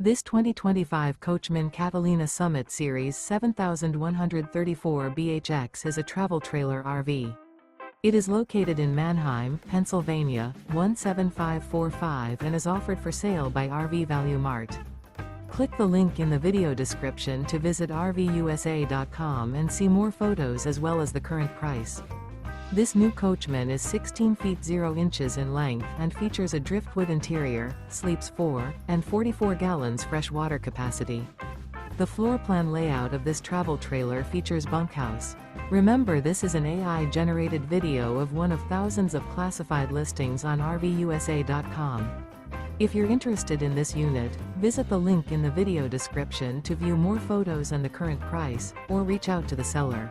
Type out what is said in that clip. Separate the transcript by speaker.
Speaker 1: This 2025 Coachmen Catalina Summit Series 7134 BHX is a travel trailer RV. It is located in Manheim, Pennsylvania, 17545 and is offered for sale by RV Value Mart. Click the link in the video description to visit RVUSA.com and see more photos as well as the current price. This new Coachmen is 16 feet 0 inches in length and features a Driftwood interior, sleeps 4, and 44 gallons fresh water capacity. The floor plan layout of this travel trailer features bunkhouse. Remember, this is an AI-generated video of one of thousands of classified listings on RVUSA.com. If you're interested in this unit, visit the link in the video description to view more photos and the current price, or reach out to the seller.